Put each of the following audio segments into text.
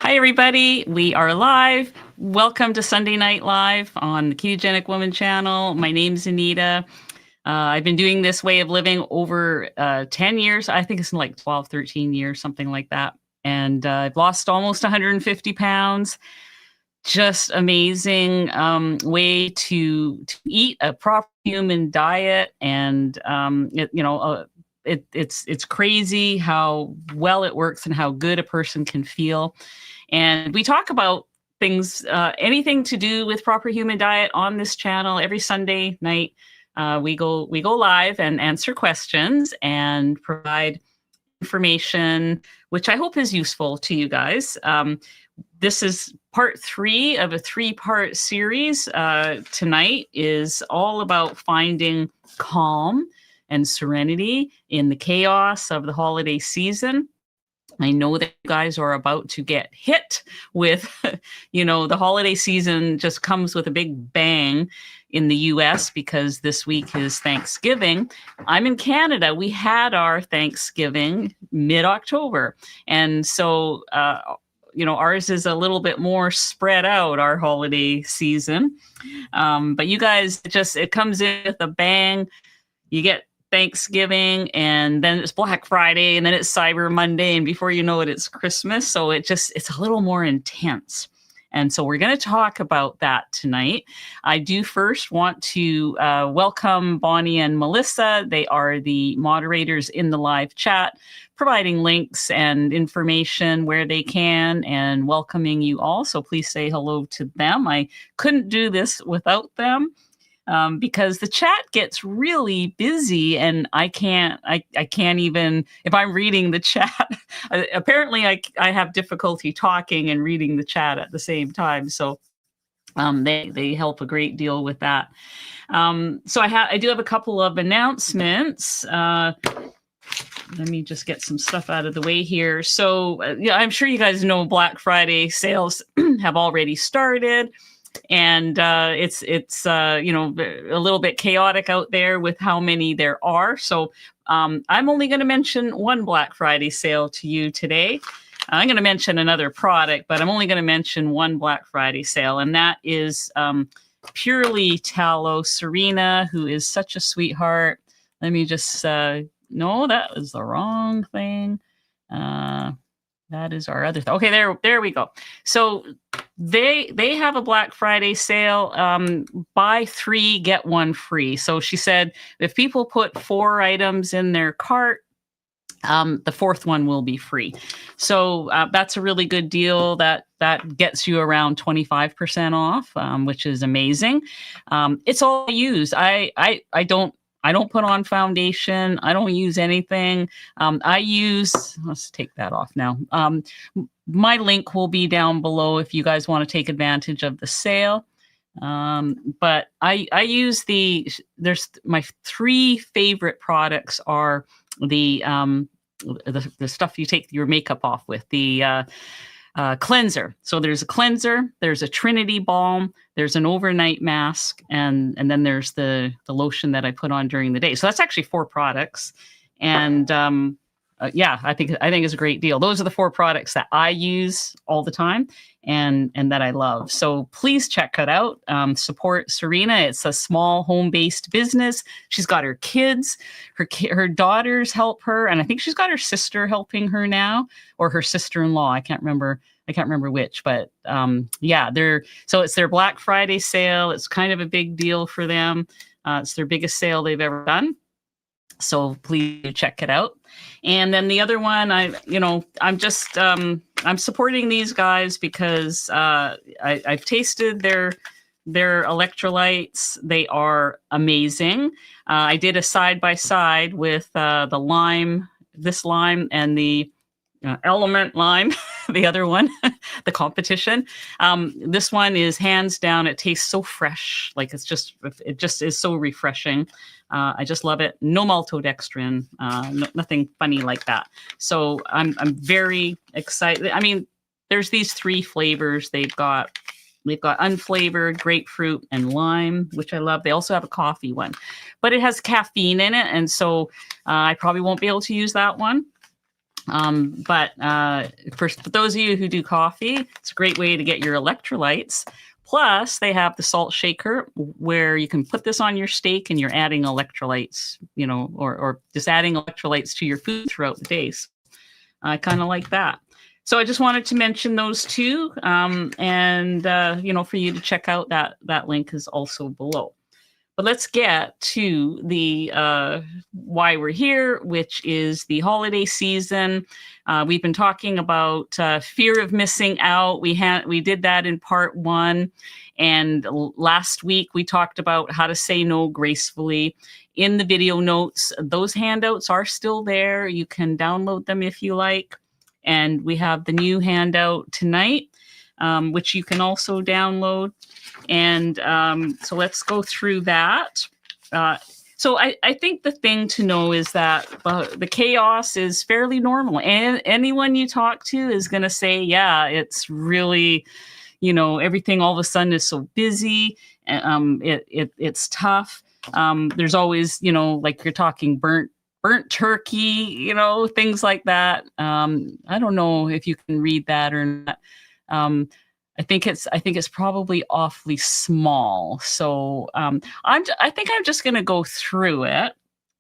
Hi, everybody. We are live. Welcome to Sunday Night Live on the Ketogenic Woman channel. My name's Anita. I've been doing this way of living over 10 years. I think it's like 12, 13 years, something like that. And I've lost almost 150 pounds. Just amazing way to eat a proper human diet. And, it's crazy how well it works and how good a person can feel. And we talk about things, anything to do with proper human diet on this channel every Sunday night. We go live and answer questions and provide information, which I hope is useful to you guys. This is part 3 of a 3-part series. Tonight is all about finding calm and serenity in the chaos of the holiday season. I know that you guys are about to get hit with, the holiday season just comes with a big bang in the US because this week is Thanksgiving. I'm in Canada. We had our Thanksgiving mid-October. And so, ours is a little bit more spread out, our holiday season. But you guys, it comes in with a bang. You get Thanksgiving, and then it's Black Friday, and then it's Cyber Monday, and before you know it, it's Christmas. So it's a little more intense. And so we're going to talk about that tonight. I do first want to welcome Bonnie and Melissa. They are the moderators in the live chat, providing links and information where they can and welcoming you all. So please say hello to them. I couldn't do this without them. Because the chat gets really busy and I can't even, if I'm reading the chat, apparently I have difficulty talking and reading the chat at the same time. So they help a great deal with that. So I do have a couple of announcements. Let me just get some stuff out of the way here. So I'm sure you guys know Black Friday sales have already started. And it's a little bit chaotic out there with how many there are. So I'm only going to mention one Black Friday sale to you today. I'm going to mention another product, but I'm only going to mention one Black Friday sale. And that is Purely Tallow. Serena, who is such a sweetheart. Let me just, no, that was the wrong thing. That is our other thing. Okay, there we go. So they have a Black Friday sale, buy 3, get 1 free. So she said if people put 4 items in their cart, the 4th one will be free. So that's a really good deal. That gets you around 25% off, which is amazing. It's all I use. I don't put on foundation. I don't use anything. Let's take that off now. My link will be down below if you guys want to take advantage of the sale. But I use there's my 3 favorite products are the stuff you take your makeup off with, the cleanser. So there's a cleanser, there's a Trinity balm, there's an overnight mask, and then there's the lotion that I put on during the day. So that's actually 4 products. And I think it's a great deal. Those are the 4 products that I use all the time and that I love. So please check it out. Support Serena. It's a small home-based business. She's got her kids, her daughters help her, and I think she's got her sister helping her now, or her sister-in-law. I can't remember which, but so it's their Black Friday sale. It's kind of a big deal for them. It's their biggest sale they've ever done. So please check it out. And then the other one, I'm supporting these guys because I've tasted their electrolytes. They are amazing. I did a side-by-side with this lime and the Element lime, the other one, the competition. This one is hands down. It tastes so fresh. Like it just is so refreshing. I just love it. No maltodextrin, nothing funny like that. So I'm very excited. I mean, there's these 3 flavors they've got. They've got unflavored grapefruit and lime, which I love. They also have a coffee one, but it has caffeine in it. And so I probably won't be able to use that one. But for those of you who do coffee, it's a great way to get your electrolytes. Plus, they have the salt shaker where you can put this on your steak and you're adding electrolytes, or just adding electrolytes to your food throughout the day. So I kind of like that. So I just wanted to mention those two, and for you to check out, that link is also below. But let's get to the why we're here, which is the holiday season. We've been talking about fear of missing out. We did that in part 1. And last week we talked about how to say no gracefully. In the video notes, those handouts are still there. You can download them if you like. And we have the new handout tonight, which you can also download. And so let's go through that. So I think the thing to know is that the chaos is fairly normal. And anyone you talk to is going to say, yeah, it's really, everything all of a sudden is so busy. It's tough. There's always, like you're talking burnt turkey, things like that. I don't know if you can read that or not. I think it's probably awfully small. So I think I'm just going to go through it,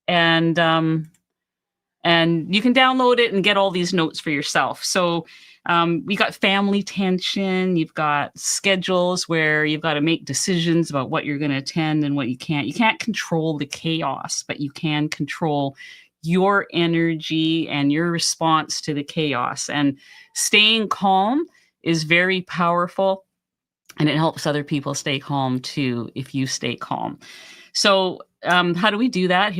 and you can download it and get all these notes for yourself. So we got family tension. You've got schedules where you've got to make decisions about what you're going to attend and what you can't. You can't control the chaos, but you can control your energy and your response to the chaos. And staying calm is very powerful, and it helps other people stay calm too if you stay calm. So how do we do that?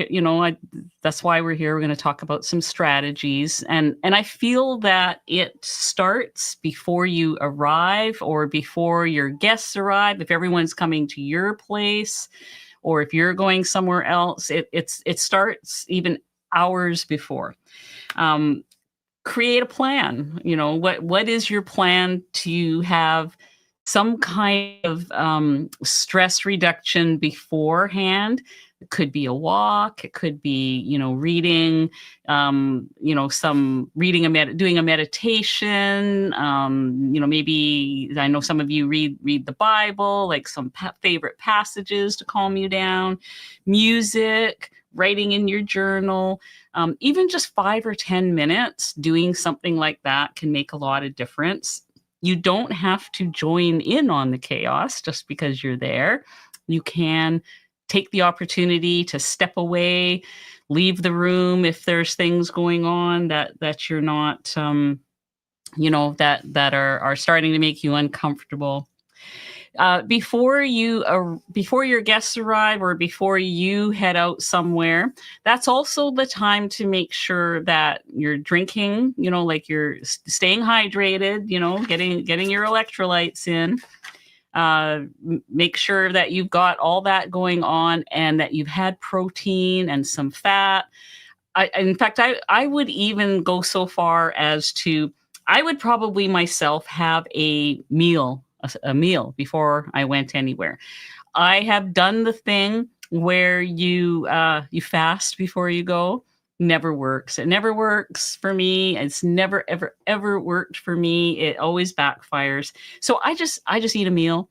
That's why we're here. We're going to talk about some strategies, and I feel that it starts before you arrive or before your guests arrive. If everyone's coming to your place, or if you're going somewhere else, it starts even hours before. Create a plan. What is your plan to have some kind of stress reduction beforehand? It could be a walk. It could be, reading, doing a meditation. Maybe I know some of you read the Bible, like some favorite passages to calm you down, music, writing in your journal. Even just 5 or 10 minutes doing something like that can make a lot of difference. You don't have to join in on the chaos just because you're there. You can take the opportunity to step away, leave the room if there's things going on that you're not, that are starting to make you uncomfortable. Before your guests arrive or before you head out somewhere, that's also the time to make sure that you're drinking, like you're staying hydrated, getting your electrolytes in. Make sure that you've got all that going on and that you've had protein and some fat. In fact, I would even go so far as to, I would probably myself have a meal before I went anywhere. I have done the thing where you fast before you go. Never works. It never works for me. It's never ever worked for me. It always backfires. So I just eat a meal.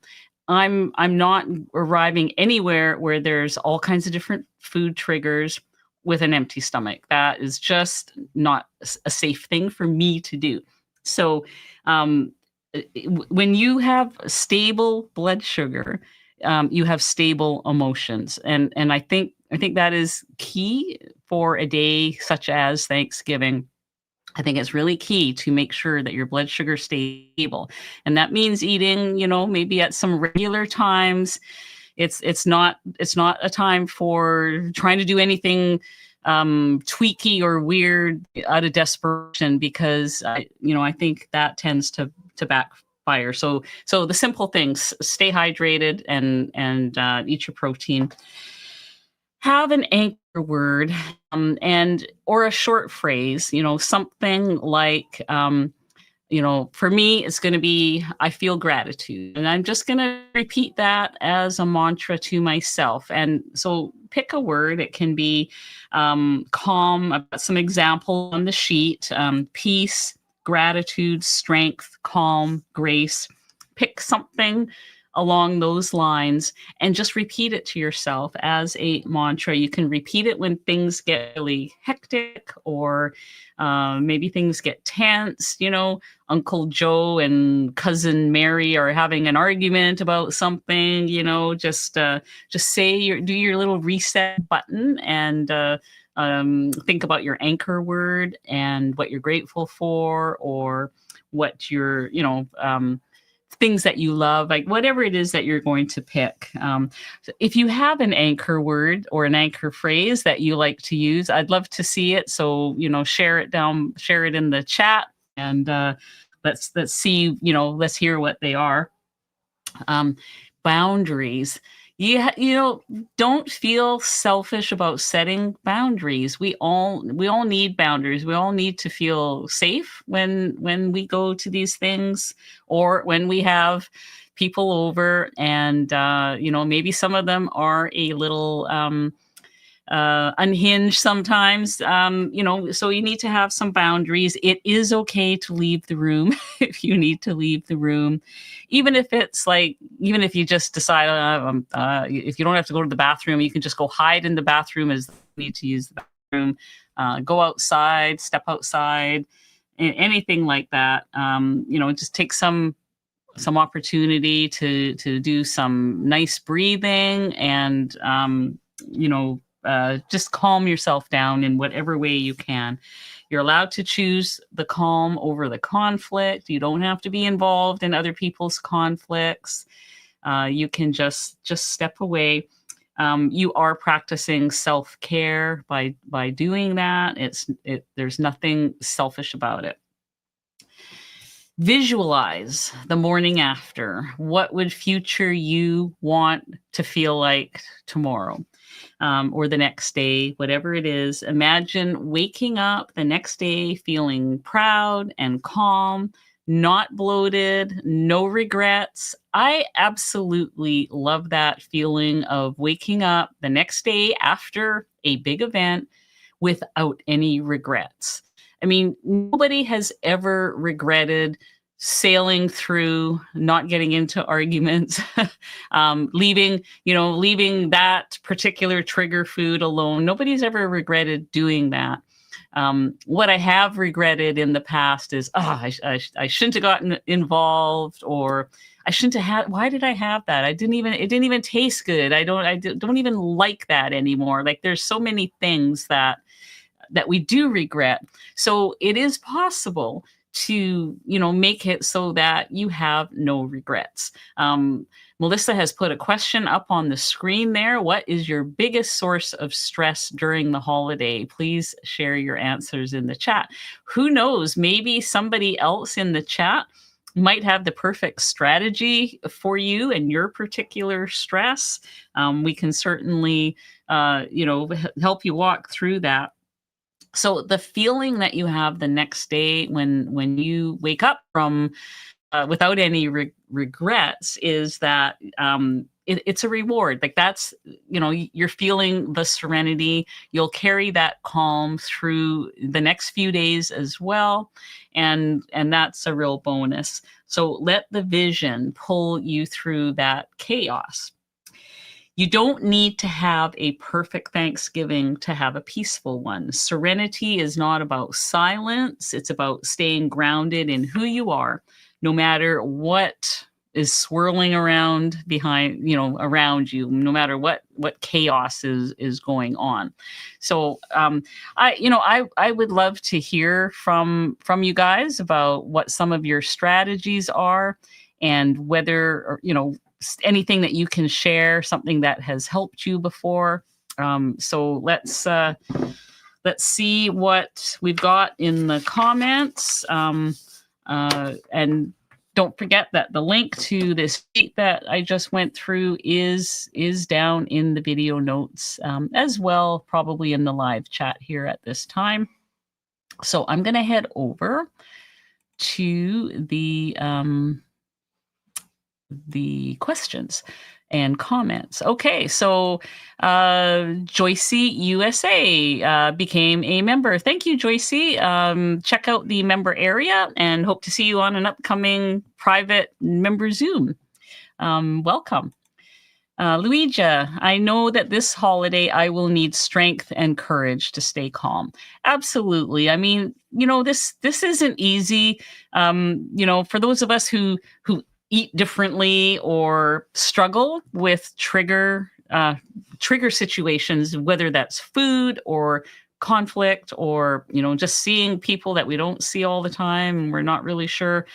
I'm not arriving anywhere where there's all kinds of different food triggers with an empty stomach. That is just not a safe thing for me to do. So when you have stable blood sugar, you have stable emotions, and I think that is key for a day such as Thanksgiving. I think it's really key to make sure that your blood sugar stays stable, and that means eating, maybe at some regular times. It's not a time for trying to do anything tweaky or weird out of desperation, because I think that tends to backfire. So the simple things: stay hydrated and eat your protein. Have an anchor word, or a short phrase. Something like For me, it's going to be, I feel gratitude. And I'm just going to repeat that as a mantra to myself. And so pick a word. It can be calm. I've got some example on the sheet: peace, gratitude, strength, calm, grace. Pick something along those lines and just repeat it to yourself as a mantra. You can repeat it when things get really hectic, or maybe things get tense. Uncle Joe and cousin Mary are having an argument about something. Just do your little reset button, and think about your anchor word and what you're grateful for, or what things that you love, like whatever it is that you're going to pick. So if you have an anchor word or an anchor phrase that you like to use, I'd love to see it. So, share it in the chat, and let's see, let's hear what they are. Boundaries. Don't feel selfish about setting boundaries. We all need boundaries. We all need to feel safe when we go to these things, or when we have people over, and maybe some of them are a little unhinged sometimes. So you need to have some boundaries. It is okay to leave the room if you need to leave the room, even if you just decide, if you don't have to go to the bathroom, you can just go hide in the bathroom as you need to use the bathroom. Go outside, step outside, anything like that. Just take some opportunity to do some nice breathing, and just calm yourself down in whatever way you can. You're allowed to choose the calm over the conflict. You don't have to be involved in other people's conflicts. You can just step away. You are practicing self-care by doing that. There's nothing selfish about it. Visualize the morning after. What would future you want to feel like tomorrow? Or the next day, whatever it is. Imagine waking up the next day feeling proud and calm, not bloated, no regrets. I absolutely love that feeling of waking up the next day after a big event without any regrets. I mean, nobody has ever regretted sailing through, not getting into arguments, leaving that particular trigger food alone. Nobody's ever regretted doing that. What I have regretted in the past is, I shouldn't have gotten involved, or I shouldn't have had. Why did I have that? It didn't even taste good. I don't even like that anymore. Like, there's so many things that we do regret. So it is possible to make it so that you have no regrets. Melissa has put a question up on the screen there. What is your biggest source of stress during the holiday? Please share your answers in the chat. Who knows, maybe somebody else in the chat might have the perfect strategy for you and your particular stress. We can certainly help you walk through that. So the feeling that you have the next day when you wake up from without any regrets is that it's a reward. Like, that's, you're feeling the serenity. You'll carry that calm through the next few days as well. And that's a real bonus. So let the vision pull you through that chaos. You don't need to have a perfect Thanksgiving to have a peaceful one. Serenity is not about silence. It's about staying grounded in who you are, no matter what is swirling around around you, no matter what chaos is going on. So I would love to hear from you guys about what some of your strategies are, and whether, anything that you can share, something that has helped you before. So let's see what we've got in the comments. And don't forget that the link to this sheet that I just went through is down in the video notes, as well, probably in the live chat here at this time. So I'm going to head over to the questions and comments. Okay, so Joycey USA became a member. Thank you, Joycey. Check out the member area and hope to see you on an upcoming private member Zoom. Welcome. Luija, I know that this holiday I will need strength and courage to stay calm. Absolutely. I mean, this isn't easy. For those of us who eat differently or struggle with trigger situations, whether that's food or conflict or just seeing people that we don't see all the time and we're not really sure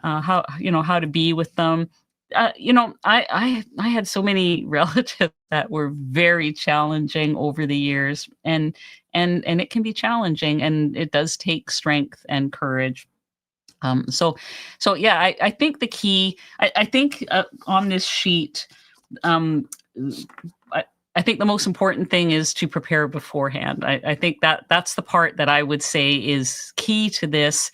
how to be with them. I had so many relatives that were very challenging over the years, and it can be challenging, and it does take strength and courage. So yeah, I think the key, I think on this sheet, um, I, I think the most important thing is to prepare beforehand. I think that's the part that I would say is key to this,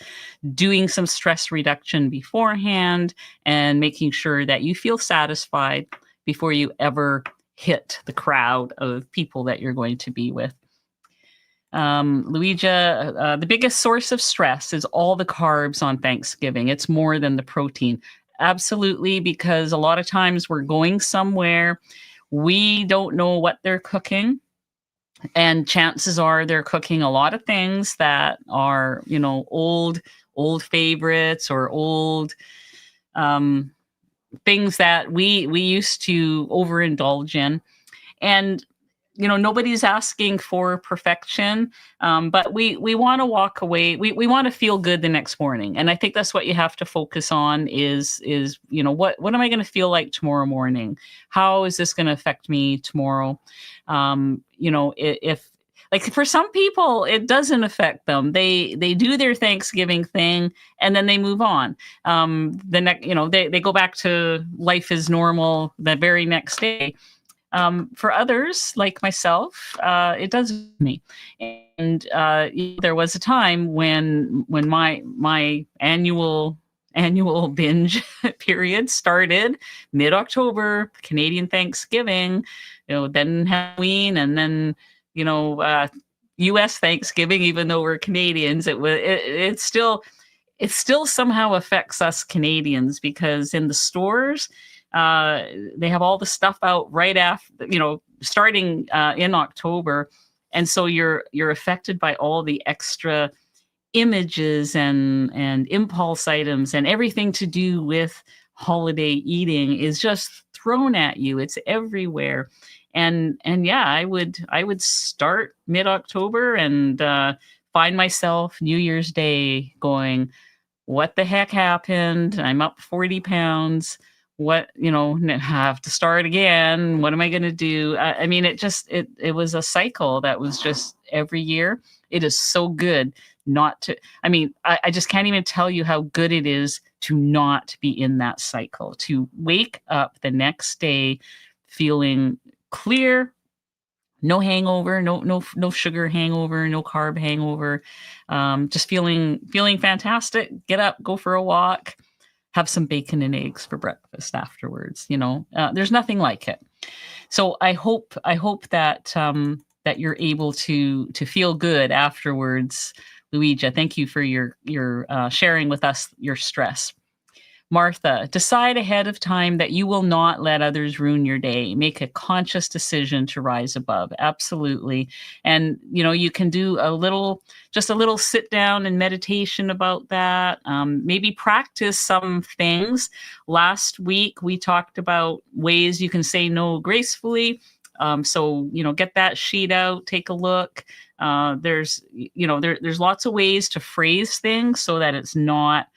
doing some stress reduction beforehand and making sure that you feel satisfied before you ever hit the crowd of people that you're going to be with. Luija, the biggest source of stress is all the carbs on Thanksgiving. It's more than the protein. Absolutely, because a lot of times we're going somewhere, we don't know what they're cooking. And chances are they're cooking a lot of things that are, old favorites or old things that we used to overindulge in. And nobody's asking for perfection, but we want to walk away. We want to feel good the next morning, and I think that's what you have to focus on. Is what am I going to feel like tomorrow morning? How is this going to affect me tomorrow? If like for some people it doesn't affect them, they do their Thanksgiving thing and then they move on. The next, they go back to life as normal the very next day. For others, like myself, it does me. And there was a time when my annual binge period started mid-October, Canadian Thanksgiving, then Halloween, and then U.S. Thanksgiving. Even though we're Canadians, it still somehow affects us Canadians, because in the stores, they have all the stuff out right after, starting in October. And so you're affected by all the extra images and impulse items, and everything to do with holiday eating is just thrown at you. It's everywhere. And yeah, I would start mid-October and find myself New Year's Day going, what the heck happened? I'm up 40 pounds. What, have to start again. What am I going to do? I mean, it was a cycle that was just every year. It is so good not to, I just can't even tell you how good it is to not be in that cycle, to wake up the next day feeling clear, no hangover, no sugar hangover, no carb hangover, just feeling fantastic. Get up, go for a walk, have some bacon and eggs for breakfast afterwards. There's nothing like it. So I hope that that you're able to feel good afterwards, Luija. Thank you for your sharing with us your stress. Martha, decide ahead of time that you will not let others ruin your day. Make a conscious decision to rise above. Absolutely. And, you can do just a little sit down and meditation about that. Maybe practice some things. Last week, we talked about ways you can say no gracefully. So, get that sheet out, take a look. There's lots of ways to phrase things so that it's not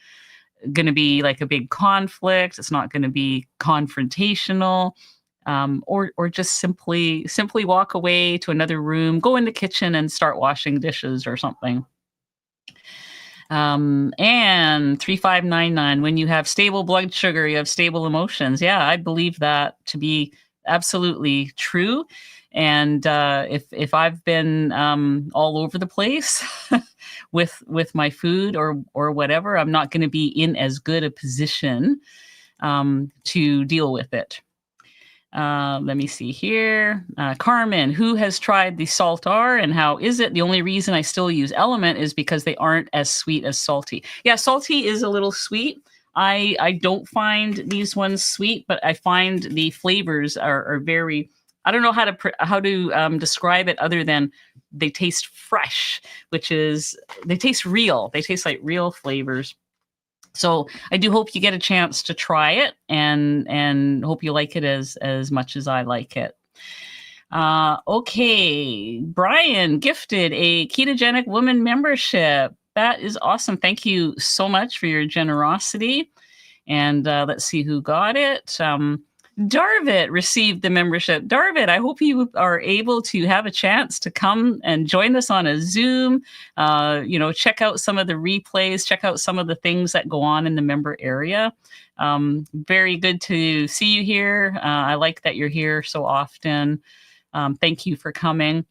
going to be like a big conflict. It's not going to be confrontational, or just simply walk away to another room, go in the kitchen and start washing dishes or something. And 3599, when you have stable blood sugar, you have stable emotions. Yeah, I believe that to be absolutely true. And if I've been all over the place with my food or whatever, I'm not going to be in as good a position to deal with it. Let me see here. Carmen, who has tried the Salt R and how is it? The only reason I still use Element is because they aren't as sweet as Salty. Yeah, Salty is a little sweet. I don't find these ones sweet, but I find the flavors are very. I don't know how to describe it other than they taste fresh, which is they taste real. They taste like real flavors. So I do hope you get a chance to try it and hope you like it as much as I like it. Okay, Brian gifted a ketogenic woman membership. That is awesome. Thank you so much for your generosity. And let's see who got it. Darvit received the membership. Darvit, I hope you are able to have a chance to come and join us on a Zoom. Check out some of the replays, check out some of the things that go on in the member area. Very good to see you here. I like that you're here so often. Thank you for coming.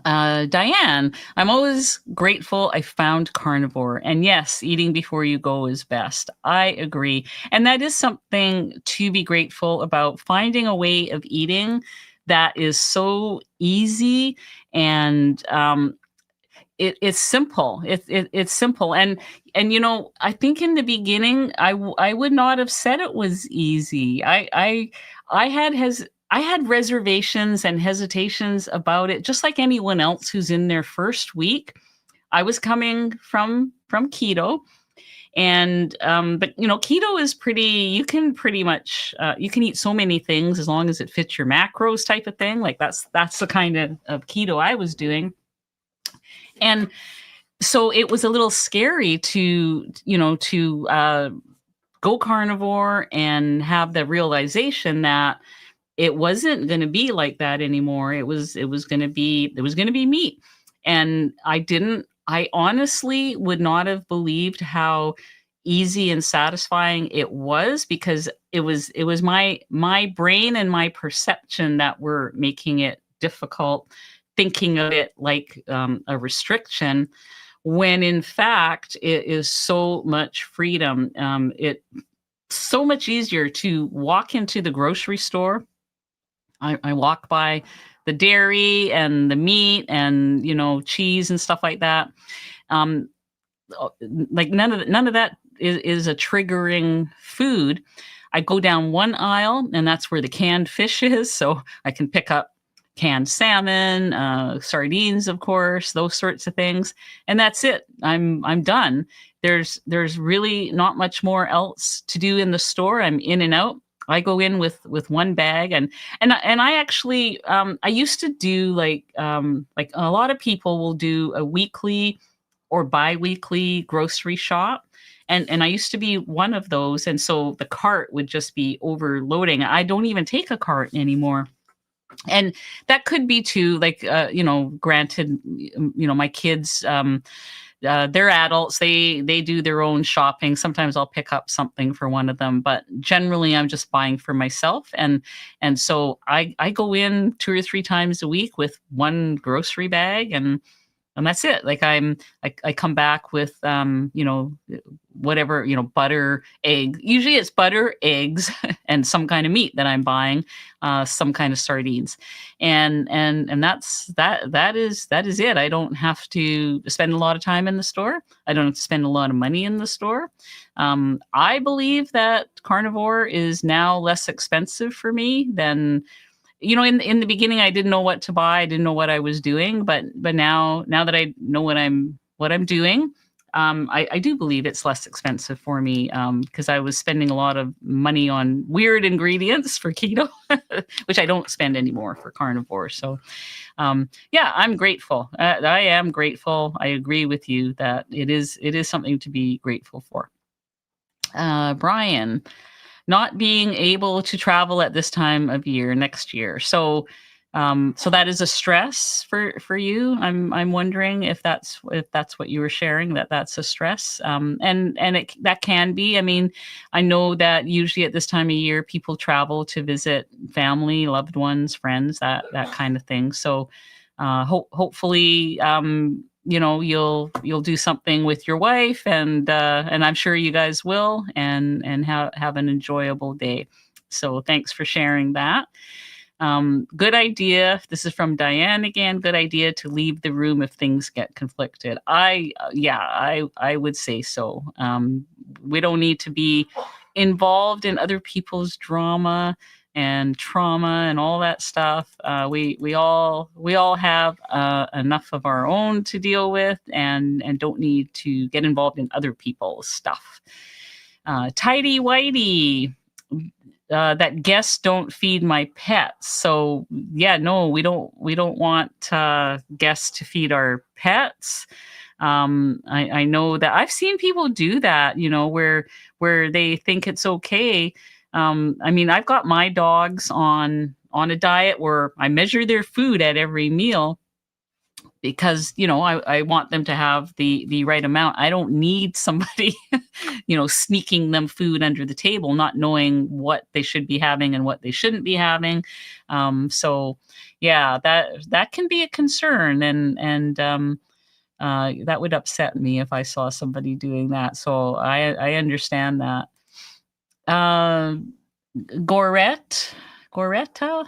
Diane, I'm always grateful I found carnivore. And yes, eating before you go is best. I agree. And that is something to be grateful about, finding a way of eating that is so easy and it's simple. It's simple. And I think in the beginning, I would not have said it was easy. I had reservations and hesitations about it, just like anyone else who's in their first week. I was coming from keto, and but keto is pretty. You can pretty much you can eat so many things as long as it fits your macros, type of thing. Like that's the kind of keto I was doing, and so it was a little scary to go carnivore and have the realization that it wasn't going to be like that anymore. It was going to be meat. And I honestly would not have believed how easy and satisfying it was, because it was my brain and my perception that were making it difficult, thinking of it like a restriction, when in fact it is so much freedom. It's so much easier to walk into the grocery store. I walk by the dairy and the meat and cheese and stuff like that. Like none of that is a triggering food. I go down one aisle and that's where the canned fish is, so I can pick up canned salmon, sardines, of course, those sorts of things, and that's it. I'm done. There's really not much more else to do in the store. I'm in and out. I go in with one bag, and I actually I used to do like a lot of people will do a weekly or bi-weekly grocery shop. And I used to be one of those. And so the cart would just be overloading. I don't even take a cart anymore. And that could be too, like, granted, my kids, they're adults. They do their own shopping. Sometimes I'll pick up something for one of them, but generally I'm just buying for myself. And so I go in 2 or 3 times a week with one grocery bag, and that's it. Like I come back with whatever, butter, egg. Usually it's butter, eggs, and some kind of meat that I'm buying, some kind of sardines, and that is it. I don't have to spend a lot of time in the store. I don't have to spend a lot of money in the store. I believe that carnivore is now less expensive for me than. In the beginning, I didn't know what to buy. I didn't know what I was doing, but now that I know what I'm doing, I do believe it's less expensive for me, because I was spending a lot of money on weird ingredients for keto, which I don't spend anymore for carnivore. So, I'm grateful. I am grateful. I agree with you that it is something to be grateful for. Brian. Not being able to travel at this time of year next year. So that is a stress for you. I'm wondering if that's what you were sharing, that's a stress. That can be. I mean, I know that usually at this time of year, people travel to visit family, loved ones, friends, that kind of thing. So hopefully you'll do something with your wife, and I'm sure you guys will, and have an enjoyable day. So thanks for sharing that. Good idea. This is from Diane again. Good idea to leave the room if things get conflicted. I would say so. We don't need to be involved in other people's drama and trauma and all that stuff. We all have enough of our own to deal with, and don't need to get involved in other people's stuff. Tidy Whitey. That guests don't feed my pets. So yeah, no, we don't want guests to feed our pets. I know that I've seen people do that, where they think it's okay. I mean, I've got my dogs on a diet where I measure their food at every meal, because I want them to have the right amount. I don't need somebody sneaking them food under the table, not knowing what they should be having and what they shouldn't be having. So yeah, that can be a concern, and that would upset me if I saw somebody doing that. So I understand that. Goretta.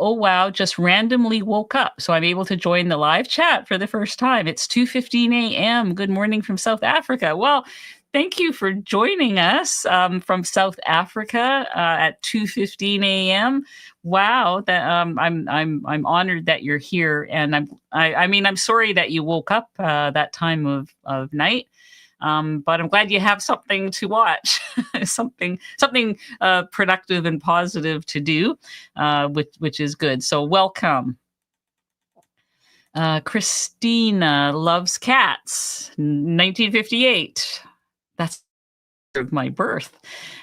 Oh wow, just randomly woke up, so I'm able to join the live chat for the first time. It's 2:15 a.m. Good morning from South Africa. Well, thank you for joining us from South Africa at 2:15 a.m. Wow, that I'm honored that you're here, and I'm sorry that you woke up that time of night. But I'm glad you have something to watch, something productive and positive to do, which is good. So welcome. Christina loves cats. 1958. That's of my birth.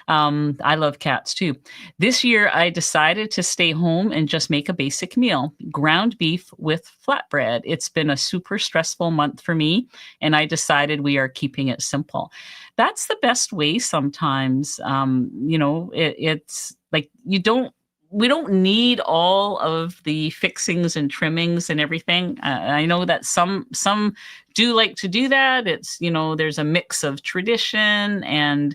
I love cats too. This year, I decided to stay home and just make a basic meal: ground beef with flatbread. It's been a super stressful month for me, and I decided we are keeping it simple. That's the best way sometimes. It's like we don't need all of the fixings and trimmings and everything. I know that some do like to do that. It's, there's a mix of tradition and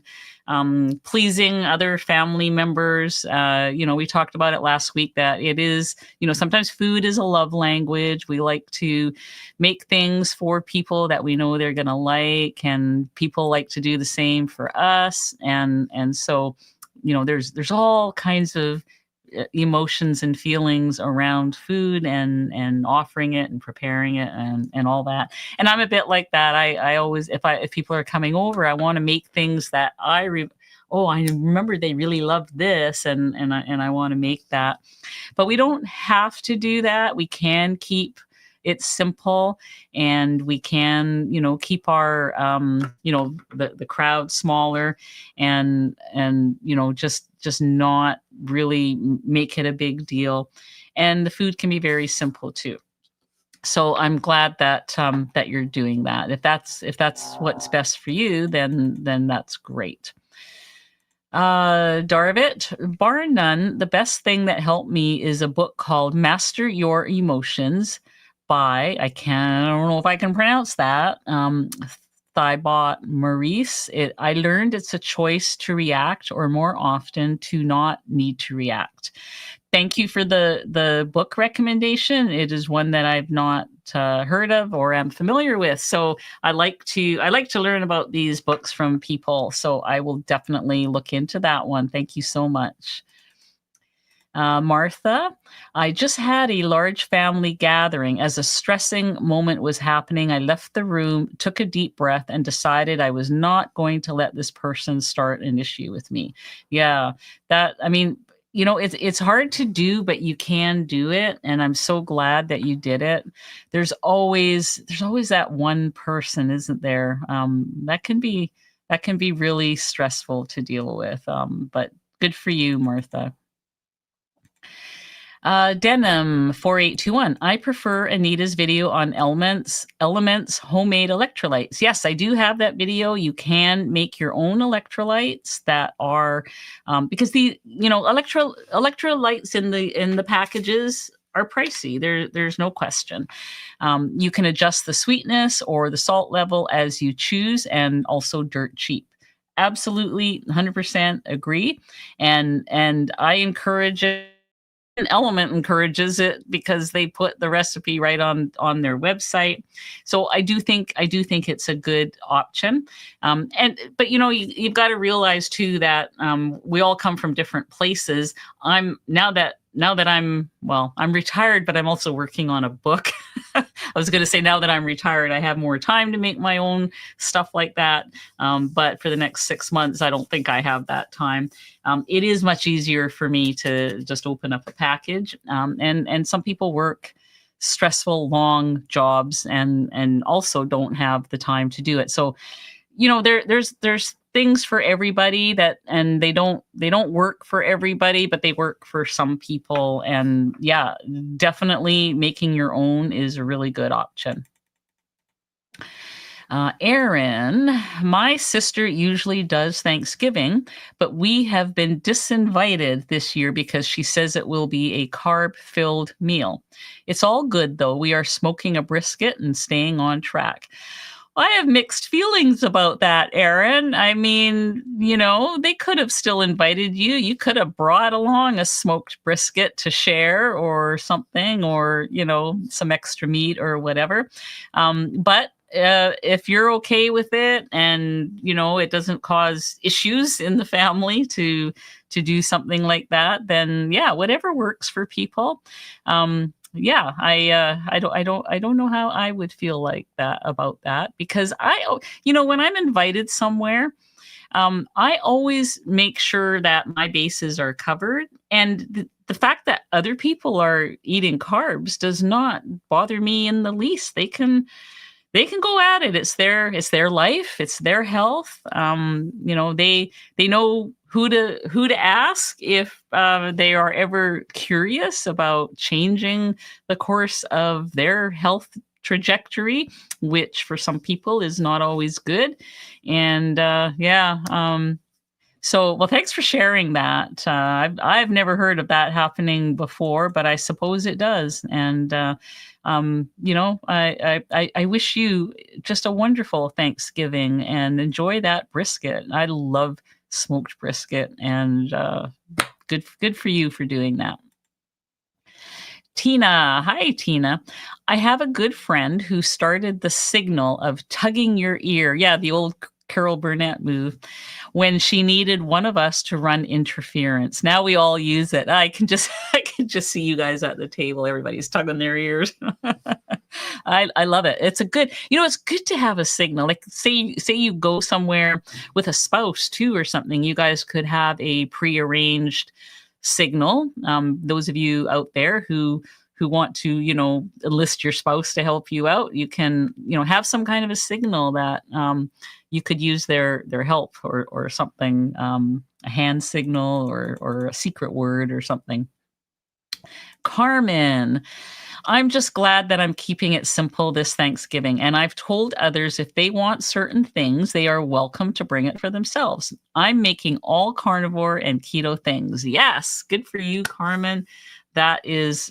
pleasing other family members. We talked about it last week, that it is, sometimes food is a love language. We like to make things for people that we know they're going to like, and people like to do the same for us. And so, there's all kinds of emotions and feelings around food, and offering it and preparing it, and all that. And I'm a bit like that. I always, if people are coming over, I want to make things that I remember they really loved this, and I want to make that. But we don't have to do that. We can keep it simple, and we can, keep our, the crowd smaller, and just not really make it a big deal. And the food can be very simple too. So I'm glad that that you're doing that. If that's what's best for you, then that's great. Darvit, bar none, the best thing that helped me is a book called Master Your Emotions by, I don't know if I can pronounce that, Thibot Maurice. I learned it's a choice to react, or more often to not need to react. Thank you for the book recommendation. It is one that I've not heard of or am familiar with. So I like to learn about these books from people. So I will definitely look into that one. Thank you so much. Martha, I just had a large family gathering. As a stressing moment was happening, I left the room, took a deep breath, and decided I was not going to let this person start an issue with me. Yeah, it's hard to do, but you can do it. And I'm so glad that you did it. There's always that one person, isn't there? That can be really stressful to deal with. But good for you, Martha. Denim 4821. I prefer Anita's video on elements homemade electrolytes. Yes, I do have that video. You can make your own electrolytes that are because the electrolytes in the packages are pricey. There's no question. You can adjust the sweetness or the salt level as you choose, and also dirt cheap. Absolutely, 100% agree. And I encourage it. An Element encourages it because they put the recipe right on their website. So I do think it's a good option. And but you've got to realize too that we all come from different places. I'm retired, but I'm also working on a book. I was going to say, now that I'm retired, I have more time to make my own stuff like that. But for the next 6 months, I don't think I have that time. It is much easier for me to just open up a package. And some people work stressful, long jobs and also don't have the time to do it. So, there's things for everybody and they don't work for everybody, but they work for some people. And yeah, definitely making your own is a really good option. Erin, my sister usually does Thanksgiving, but we have been disinvited this year because she says it will be a carb-filled meal. It's all good, though. We are smoking a brisket and staying on track. I have mixed feelings about that, Erin. I mean, they could have still invited you. You could have brought along a smoked brisket to share or something, or, some extra meat or whatever. But if you're okay with it and, it doesn't cause issues in the family to do something like that, then yeah, whatever works for people. Yeah, I don't know how I would feel like that about that, because when I'm invited somewhere, I always make sure that my bases are covered, and the fact that other people are eating carbs does not bother me in the least. They can go at it. It's their life. It's their health. They know who to ask if they are ever curious about changing the course of their health trajectory, which for some people is not always good. And yeah. So, well, thanks for sharing that. I've never heard of that happening before, but I suppose it does. And I wish you just a wonderful Thanksgiving and enjoy that brisket. I love smoked brisket, and good for you for doing that. Tina. Hi, Tina. I have a good friend who started the signal of tugging your ear. Yeah, the old Carol Burnett move, when she needed one of us to run interference. Now we all use it. I can just see you guys at the table. Everybody's tugging their ears. I love it. It's good to have a signal. Like say you go somewhere with a spouse too or something. You guys could have a prearranged signal. Those of you out there who want to, enlist your spouse to help you out, you can, have some kind of a signal that you could use their help or something, a hand signal or a secret word or something. Carmen, I'm just glad that I'm keeping it simple this Thanksgiving. And I've told others if they want certain things, they are welcome to bring it for themselves. I'm making all carnivore and keto things. Yes, good for you, Carmen. That is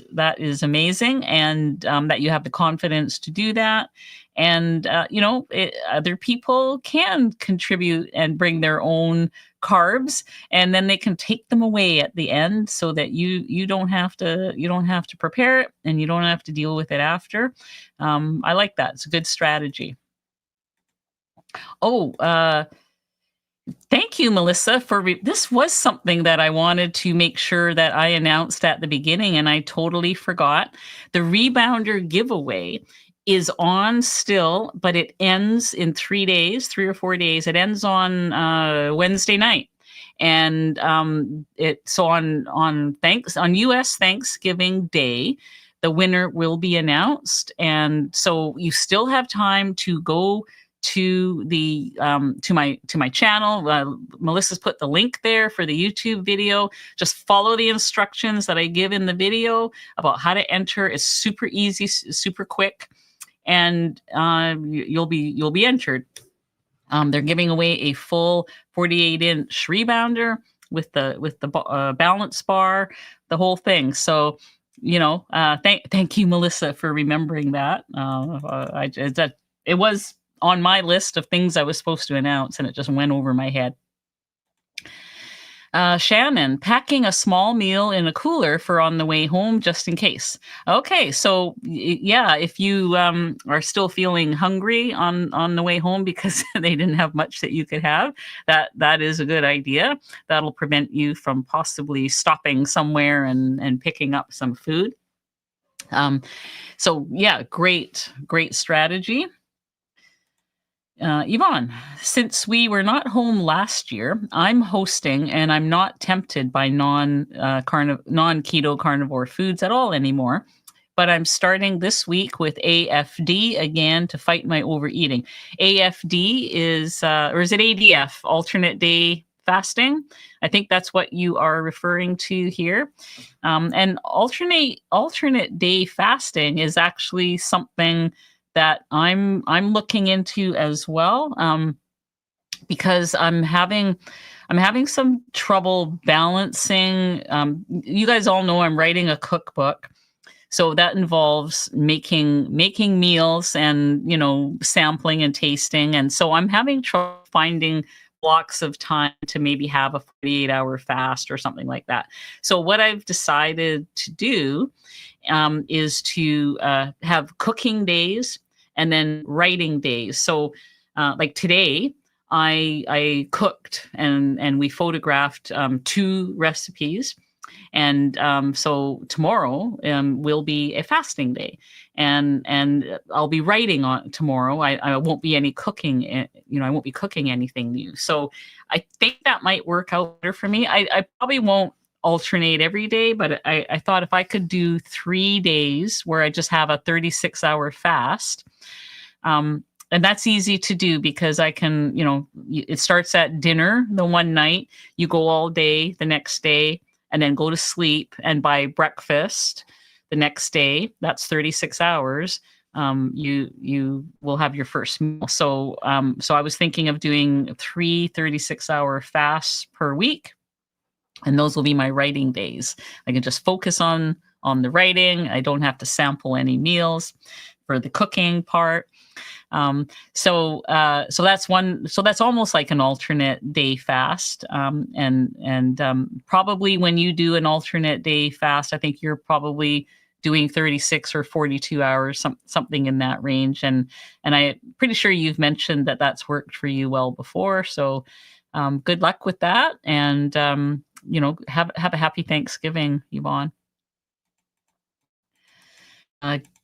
amazing, and that you have the confidence to do that. And other people can contribute and bring their own carbs, and then they can take them away at the end, so that you don't have to prepare it, and you don't have to deal with it after. I like that. It's a good strategy. Oh, thank you, Melissa, for this was something that I wanted to make sure that I announced at the beginning, and I totally forgot. The Rebounder giveaway is on still, but it ends in 3 days, 3 or 4 days. It ends on Wednesday night. And on US Thanksgiving Day, the winner will be announced. And so you still have time to go to the to my channel. Melissa's put the link there for the YouTube video. Just follow the instructions that I give in the video about how to enter. It's super easy, super quick, and you'll be entered. They're giving away a full 48-inch rebounder with the balance bar, the whole thing. So thank you, Melissa, for remembering that. It was on my list of things I was supposed to announce, and it just went over my head. Shannon, packing a small meal in a cooler for on the way home just in case. Okay, so yeah, if you are still feeling hungry on the way home because they didn't have much that you could have, that is a good idea. That'll prevent you from possibly stopping somewhere and picking up some food. So yeah, great strategy. Yvonne, since we were not home last year, I'm hosting and I'm not tempted by non-keto carnivore foods at all anymore. But I'm starting this week with AFD again to fight my overeating. AFD is, or is it ADF, alternate day fasting? I think that's what you are referring to here. And alternate day fasting is actually something that I'm looking into as well, because I'm having some trouble balancing. You guys all know I'm writing a cookbook, so that involves making meals and sampling and tasting, and so I'm having trouble finding blocks of time to maybe have a 48-hour fast or something like that. So what I've decided to do is to have cooking days and then writing days. So like today, I cooked and we photographed 2 recipes. And so tomorrow will be a fasting day, and I'll be writing on tomorrow. I won't be any cooking, I won't be cooking anything new. So I think that might work out better for me. I probably won't alternate every day, but I thought if I could do 3 days where I just have a 36-hour fast. And that's easy to do because I can, it starts at dinner the one night, you go all day the next day, and then go to sleep. And by breakfast the next day, that's 36 hours. You will have your first meal. So I was thinking of doing 3 36-hour fasts per week, and those will be my writing days. I can just focus on the writing. I don't have to sample any meals for the cooking part. So that's one. So that's almost like an alternate day fast. And probably when you do an alternate day fast, I think you're probably doing 36 or 42 hours, something in that range. And I'm pretty sure you've mentioned that that's worked for you well before. So good luck with that. And have a happy Thanksgiving, Yvonne.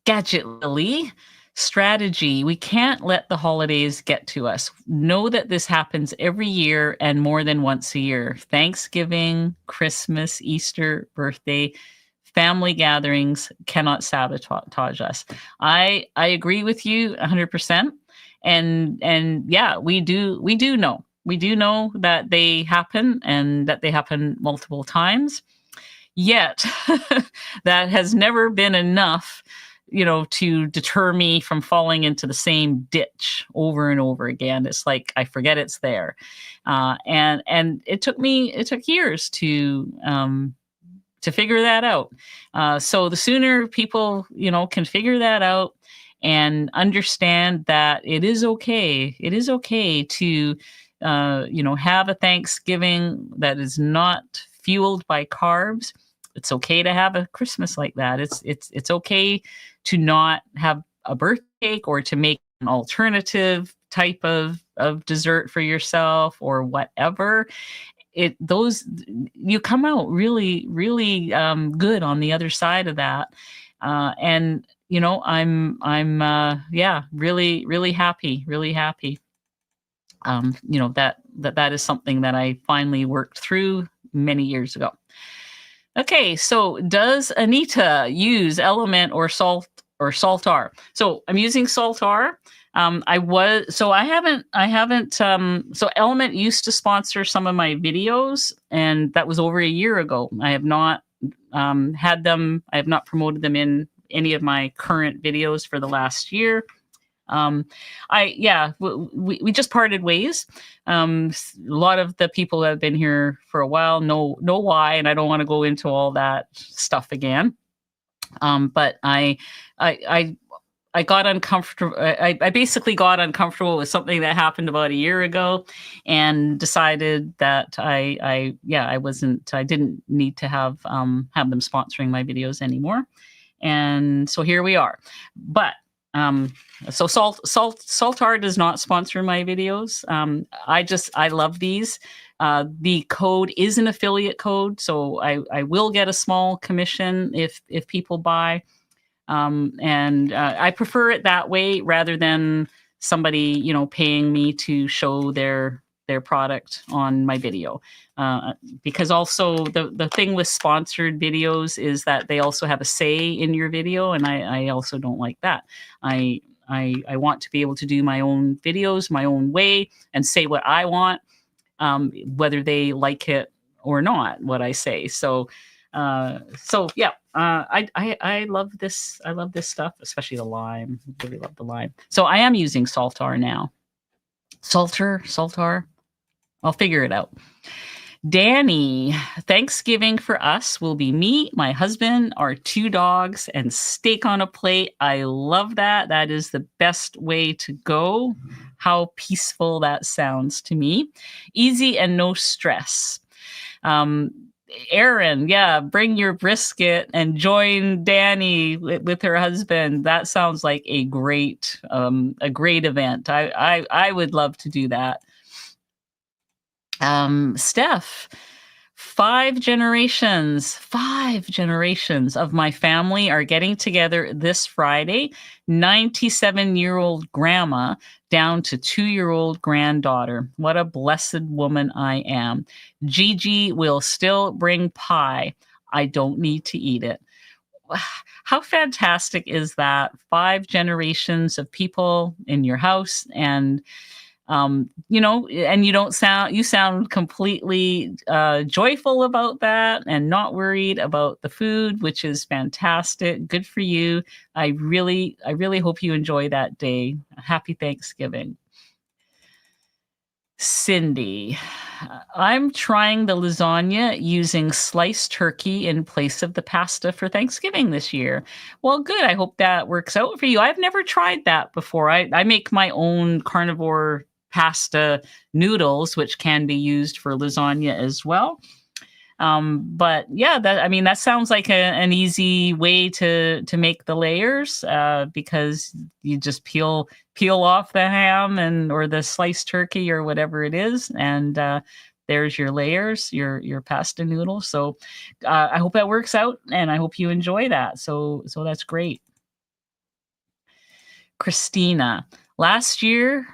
Gadget Lily. Strategy. We can't let the holidays get to us. Know that this happens every year and more than once a year. Thanksgiving, Christmas, Easter, birthday, family gatherings cannot sabotage us. I agree with you 100%. And yeah, we do know. We do know that they happen and that they happen multiple times. Yet that has never been enough to deter me from falling into the same ditch over and over again. It's like I forget it's there, and it took years to figure that out. So the sooner people can figure that out and understand that it is okay to have a Thanksgiving that is not fueled by carbs. It's okay to have a Christmas like that. It's okay to not have a birthday cake or to make an alternative type of dessert for yourself or whatever. You come out really, really good on the other side of that. And I'm really, really happy, that is something that I finally worked through many years ago. Okay, so does Anita use Element or Saltar? So I'm using Saltar. So Element used to sponsor some of my videos, and that was over a year ago. I have not had them. I have not promoted them in any of my current videos for the last year. We just parted ways. A lot of the people that have been here for a while know why, and I don't want to go into all that stuff again. But I I got uncomfortable. I basically got uncomfortable with something that happened about a year ago, and decided that I didn't need to have them sponsoring my videos anymore. And so here we are. But um, so Saltar does not sponsor my videos. I love these. The code is an affiliate code, so I will get a small commission if people buy. And I prefer it that way rather than somebody, paying me to show their product on my video. Because also the thing with sponsored videos is that they also have a say in your video, and I also don't like that. I want to be able to do my own videos my own way and say what I want, whether they like it or not, what I say. So yeah, I love this. I love this stuff, especially the lime. Really love the lime. So I am using Saltar now. Saltar. I'll figure it out. Danny, Thanksgiving for us will be me, my husband, our 2 dogs, and steak on a plate. I love that. That is the best way to go. How peaceful that sounds to me. Easy and no stress. Erin, yeah, bring your brisket and join Danny with her husband. That sounds like a great event. I would love to do that. Steph, 5 generations of my family are getting together this Friday. 97-year-old grandma down to 2-year-old granddaughter. What a blessed woman I am. Gigi will still bring pie. I don't need to eat it. How fantastic is that? 5 generations of people in your house, and and you sound completely joyful about that and not worried about the food, which is fantastic. Good for you. I really hope you enjoy that day. Happy Thanksgiving. Cindy, I'm trying the lasagna using sliced turkey in place of the pasta for Thanksgiving this year. Well, good. I hope that works out for you. I've never tried that before. I make my own carnivore pasta noodles, which can be used for lasagna as well. But yeah, that sounds like an easy way to make the layers, because you just peel off the ham or the sliced turkey or whatever it is, and there's your layers, your pasta noodles. So I hope that works out, and I hope you enjoy that. So that's great. Christina, last year,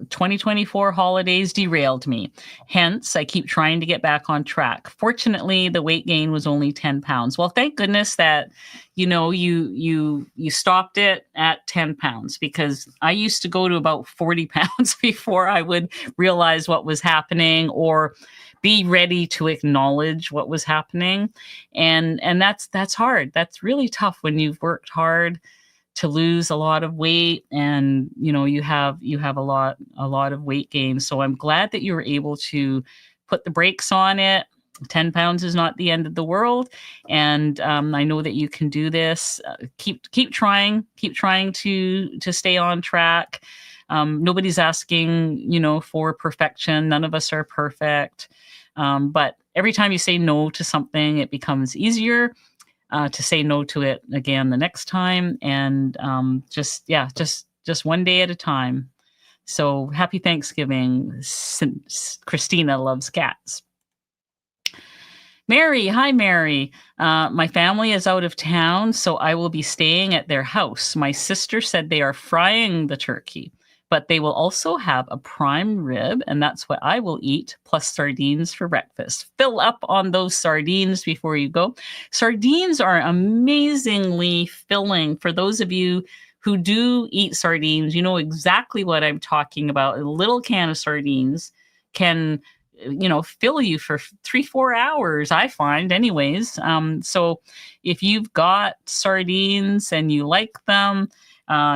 2024 holidays derailed me. Hence, I keep trying to get back on track. Fortunately, the weight gain was only 10 pounds. Well, thank goodness that, you stopped it at 10 pounds, because I used to go to about 40 pounds before I would realize what was happening or be ready to acknowledge what was happening. And that's hard. That's really tough when you've worked hard to lose a lot of weight, and you have a lot of weight gain. So I'm glad that you were able to put the brakes on it. 10 pounds is not the end of the world, and I know that you can do this. Keep trying to stay on track. Nobody's asking for perfection. None of us are perfect, but every time you say no to something, it becomes easier to say no to it again the next time, and just one day at a time. So happy Thanksgiving. Christina loves cats. Mary, hi Mary. My family is out of town, so I will be staying at their house. My sister said they are frying the turkey, but they will also have a prime rib, and that's what I will eat, plus sardines for breakfast. Fill up on those sardines before you go. Sardines are amazingly filling. For those of you who do eat sardines, you know exactly what I'm talking about. A little can of sardines can fill you for 3-4 hours, I find anyways. So if you've got sardines and you like them,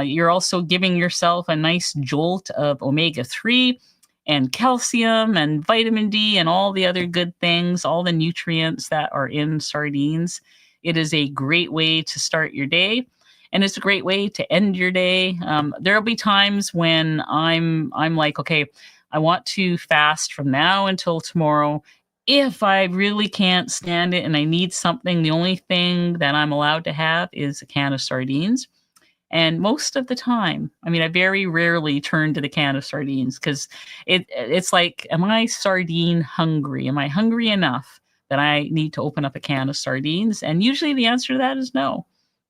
you're also giving yourself a nice jolt of omega-3 and calcium and vitamin D and all the other good things, all the nutrients that are in sardines. It is a great way to start your day, and it's a great way to end your day. There'll be times when I'm like, okay, I want to fast from now until tomorrow. If I really can't stand it and I need something, the only thing that I'm allowed to have is a can of sardines. And most of the time, I mean, I very rarely turn to the can of sardines because it's like, am I sardine hungry? Am I hungry enough that I need to open up a can of sardines? And usually the answer to that is no.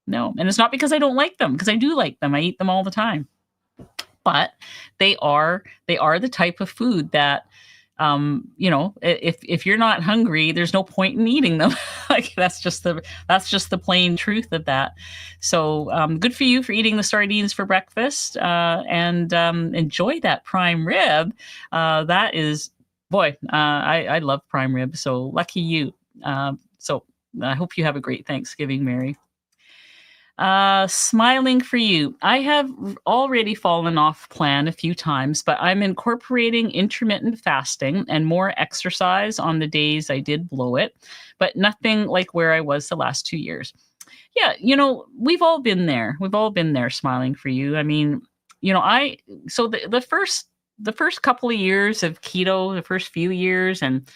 No. And it's not because I don't like them, because I do like them. I eat them all the time. But they are the type of food that if you're not hungry, there's no point in eating them. Like that's just the plain truth of that. So good for you for eating the sardines for breakfast, and enjoy that prime rib. That is, boy, I love prime rib. So lucky you. So I hope you have a great Thanksgiving, Mary. Smiling for you. I have already fallen off plan a few times, but I'm incorporating intermittent fasting and more exercise on the days I did blow it, but nothing like where I was the last 2 years. Yeah, we've all been there. We've all been there, smiling for you. I mean, I so the first couple of years of keto, the first few years, and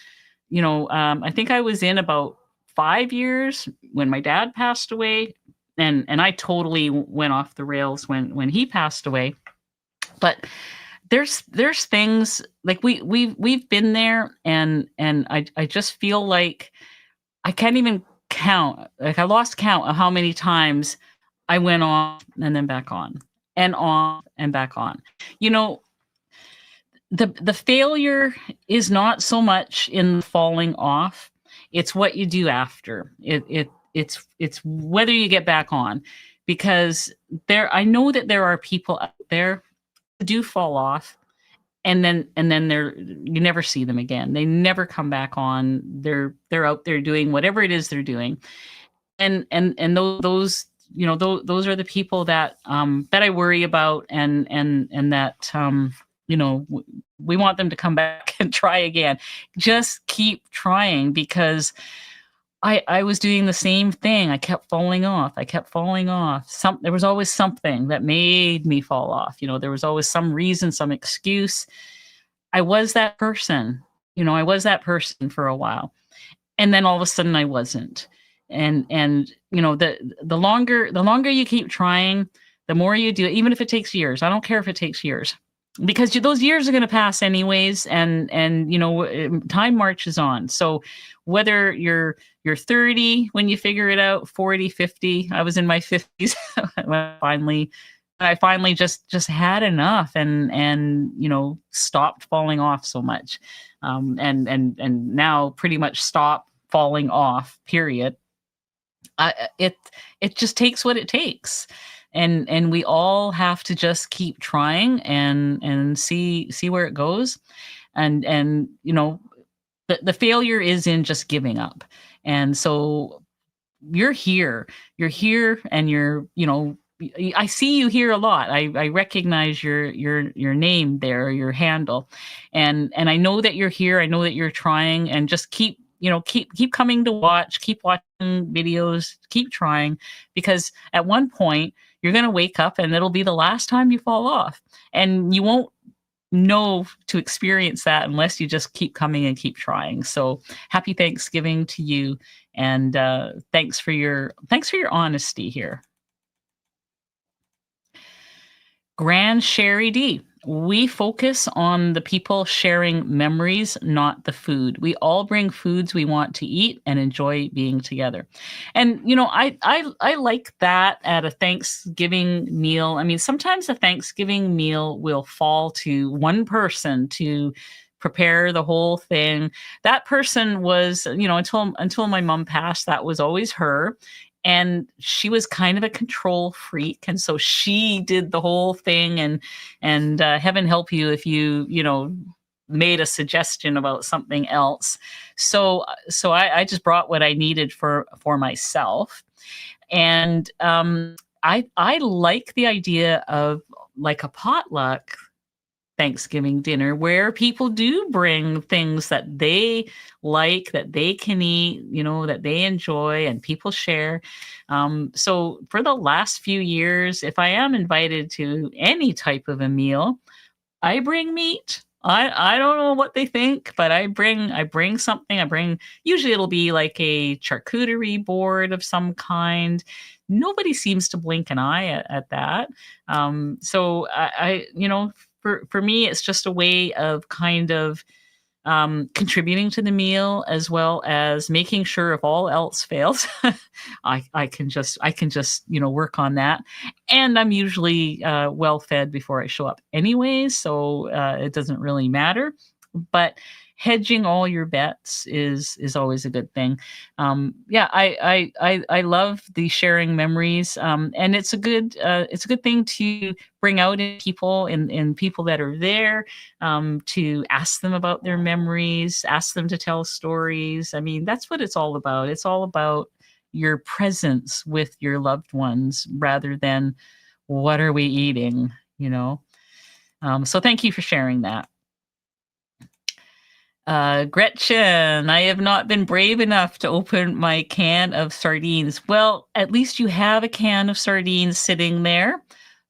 I think I was in about 5 years when my dad passed away, and I totally went off the rails when he passed away. But there's things like we've been there, and I just feel like I can't even count. Like I lost count of how many times I went off and then back on and off and back on. You know, the failure is not so much in falling off, it's what you do after. It's whether you get back on, because I know that there are people out there who do fall off, and then you never see them again. They never come back on. They're out there doing whatever it is they're doing. And those those are the people that I worry about, and that we want them to come back and try again. Just keep trying, because I was doing the same thing. I kept falling off. I kept falling off. There was always something that made me fall off. There was always some reason, some excuse. I was that person. I was that person for a while. And then all of a sudden I wasn't. And the longer you keep trying, the more you do it, even if it takes years. I don't care if it takes years, because those years are going to pass anyways, and time marches on. So whether you're 30 when you figure it out, 40, 50, I was in my 50s when I finally just had enough, and stopped falling off so much, and now pretty much stop falling off, period. It just takes what it takes, and we all have to just keep trying and see where it goes. And the failure is in just giving up. And so you're here and I see you here a lot. I recognize your name there, your handle, and I know that you're here. I know that you're trying, and just keep coming to watch, keep watching videos, keep trying, because at one point you're going to wake up and it'll be the last time you fall off, and you won't know to experience that unless you just keep coming and keep trying. So happy Thanksgiving to you, and thanks for your honesty here. Grand Sherry D. We focus on the people sharing memories, not the food. We all bring foods we want to eat and enjoy being together. And I like that at a Thanksgiving meal. I mean, sometimes a Thanksgiving meal will fall to one person to prepare the whole thing. That person was, until my mom passed, that was always her. And she was kind of a control freak, and so she did the whole thing. And heaven help you if you made a suggestion about something else. So I just brought what I needed for myself. And I like the idea of like a potluck Thanksgiving dinner where people do bring things that they like, that they can eat, that they enjoy, and people share. So for the last few years, if I am invited to any type of a meal, I bring meat. I don't know what they think, but I bring something. I bring, usually it'll be like a charcuterie board of some kind. Nobody seems to blink an eye at that. So for me, it's just a way of kind of contributing to the meal, as well as making sure if all else fails, I can just work on that. And I'm usually well fed before I show up anyways, so it doesn't really matter. But hedging all your bets is always a good thing. Yeah, I love the sharing memories, and it's a good thing to bring out in people that are there, to ask them about their memories, ask them to tell stories. I mean, that's what it's all about. It's all about your presence with your loved ones rather than what are we eating, you know? So thank you for sharing that. Gretchen, I have not been brave enough to open my can of sardines. Well, at least you have a can of sardines sitting there,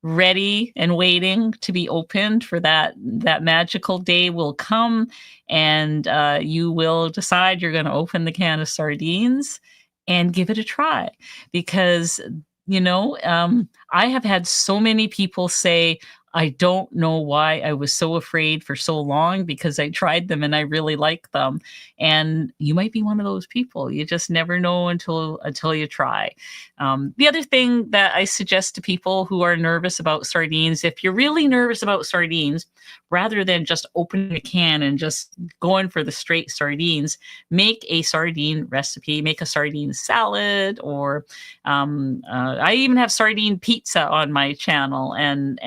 ready and waiting to be opened for that magical day will come, and you will decide you're going to open the can of sardines and give it a try. Because I have had so many people say, I don't know why I was so afraid for so long, because I tried them and I really like them. And you might be one of those people. You just never know until you try. The other thing that I suggest to people who are nervous about sardines, if you're really nervous about sardines, rather than just opening a can and just going for the straight sardines, make a sardine recipe, make a sardine salad, or I even have sardine pizza on my channel, and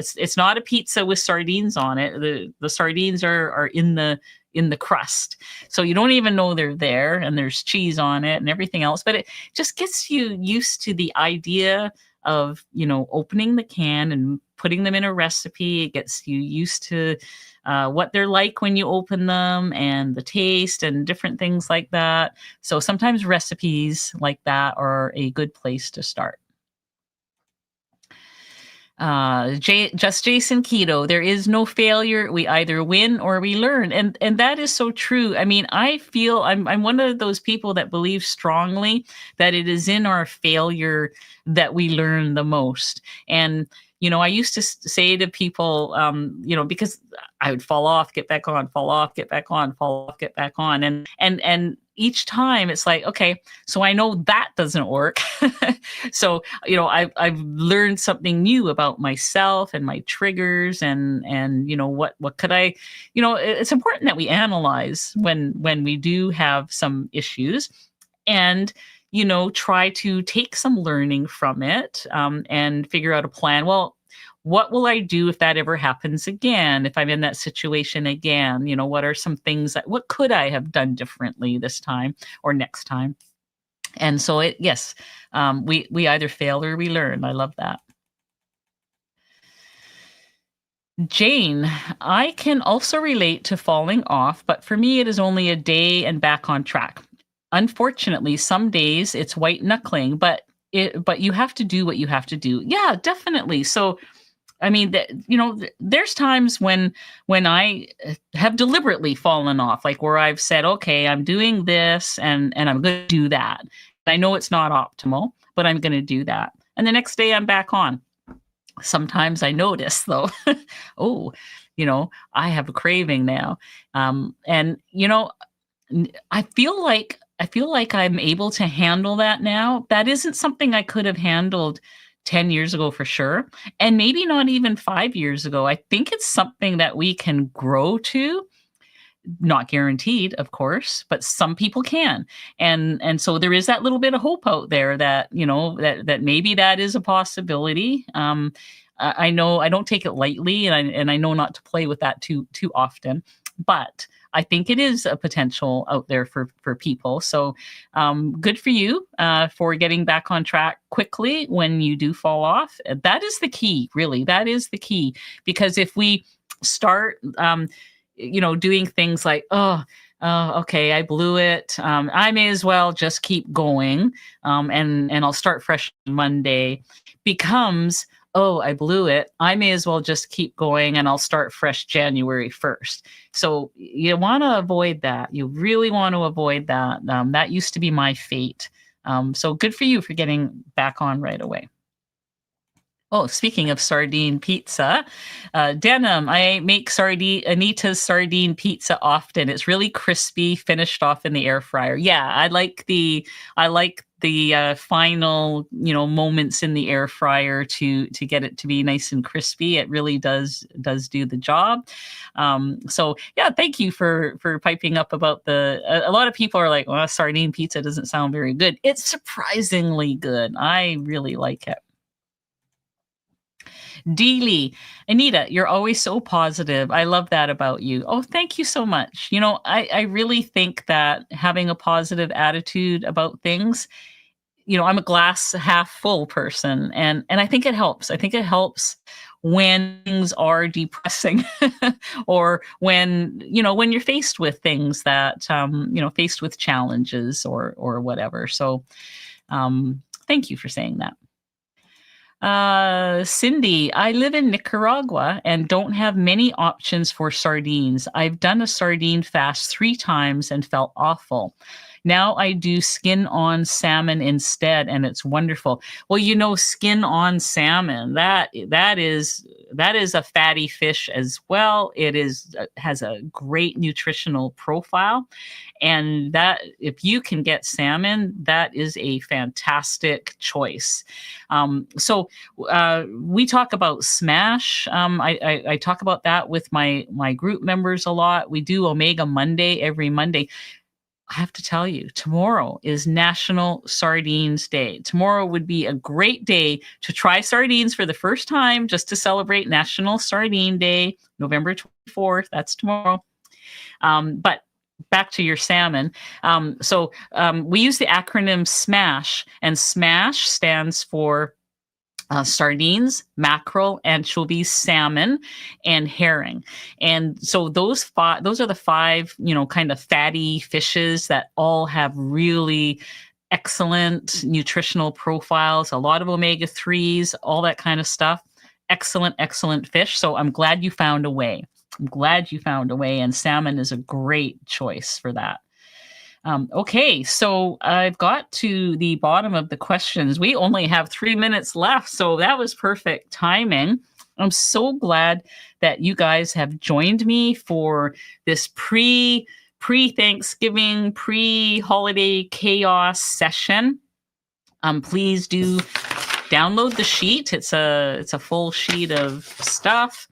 it's not a pizza with sardines on it. The sardines are in the crust, so you don't even know they're there, and there's cheese on it and everything else. But it just gets you used to the idea of opening the can and putting them in a recipe. It gets you used to what they're like when you open them, and the taste and different things like that. So sometimes recipes like that are a good place to start. Just Jason Keto. There is no failure. We either win or we learn, and that is so true. I mean, I feel I'm one of those people that believe strongly that it is in our failure that we learn the most. And I used to say to people, because I would fall off, get back on, fall off, get back on, fall off, get back on, and each time it's like, okay, so I know that doesn't work. So I've learned something new about myself and my triggers, and what could I, it's important that we analyze when we do have some issues, and try to take some learning from it, and figure out a plan. Well, what will I do if that ever happens again? If I'm in that situation again, what are some things what could I have done differently this time or next time? And so yes, we either fail or we learn. I love that. Jane, I can also relate to falling off, but for me, it is only a day and back on track. Unfortunately, some days it's white knuckling, but you have to do what you have to do. Yeah, definitely. So I mean, there's times when I have deliberately fallen off, like where I've said, okay, I'm doing this, and I'm going to do that. I know it's not optimal, but I'm going to do that. And the next day I'm back on. Sometimes I notice though, oh, I have a craving now. And I feel like I'm able to handle that now. That isn't something I could have handled 10 years ago for sure, and maybe not even 5 years ago. I think it's something that we can grow to. Not guaranteed, of course, but some people can. And so there is that little bit of hope out there that, that maybe that is a possibility. I know I don't take it lightly, and I know not to play with that too often, but I think it is a potential out there for people. So good for you for getting back on track quickly when you do fall off. That is the key, really. That is the key, because if we start doing things like, okay, I blew it, I may as well just keep going, and I'll start fresh Monday, becomes, oh, I blew it, I may as well just keep going and I'll start fresh January 1st. So you want to avoid that. You really want to avoid that. That used to be my fate. So good for you for getting back on right away. Oh, speaking of sardine pizza, denim. I make Anita's sardine pizza often. It's really crispy, finished off in the air fryer. Yeah, I like the final moments in the air fryer to get it to be nice and crispy. It really does do the job. So yeah, thank you for piping up about the. A lot of people are like, well, sardine pizza doesn't sound very good. It's surprisingly good. I really like it. Deely, Anita, you're always so positive. I love that about you. Oh, thank you so much. I really think that having a positive attitude about things, I'm a glass half full person, and I think it helps. I think it helps when things are depressing or when you're faced with things that faced with challenges or whatever. So thank you for saying that. Cindy, I live in Nicaragua and don't have many options for sardines. I've done a sardine fast 3 times and felt awful. Now I do skin on salmon instead, and it's wonderful. Well, skin on salmon, that is a fatty fish as well. It has a great nutritional profile. And that, if you can get salmon, that is a fantastic choice. So we talk about smash. I talk about that with my group members a lot. We do Omega Monday every Monday. I have to tell you, tomorrow is National Sardines Day. Tomorrow would be a great day to try sardines for the first time, just to celebrate National Sardine Day, November 24th. That's tomorrow. But back to your salmon. So we use the acronym SMASH, and SMASH stands for sardines, mackerel, anchovies, salmon, and herring. And so those are the five, kind of fatty fishes that all have really excellent nutritional profiles, a lot of omega-3s, all that kind of stuff. Excellent, excellent fish. So I'm glad you found a way. And salmon is a great choice for that. Okay, so I've got to the bottom of the questions. We only have 3 minutes left, so that was perfect timing. I'm so glad that you guys have joined me for this pre-Thanksgiving, pre-holiday chaos session. Please do download the sheet. It's a full sheet of stuff.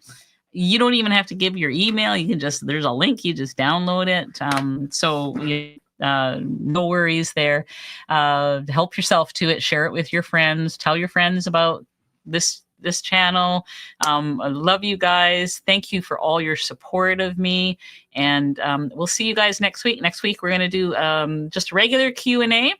You don't even have to give your email. There's a link. You just download it. No worries there. Help yourself to it. Share it with your friends. Tell your friends about this channel. I love you guys. Thank you for all your support of me. And we'll see you guys next week. Next week, we're going to do just a regular Q&A.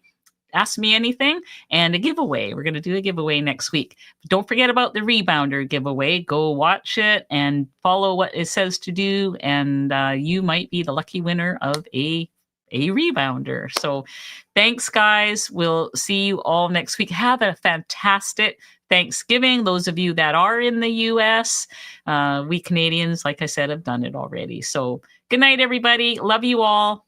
Ask me anything, and a giveaway. We're going to do a giveaway next week. Don't forget about the rebounder giveaway. Go watch it and follow what it says to do, and you might be the lucky winner of a rebounder. So thanks, guys. We'll see you all next week. Have a fantastic Thanksgiving. Those of you that are in the US, we Canadians, like I said, have done it already. So good night, everybody. Love you all.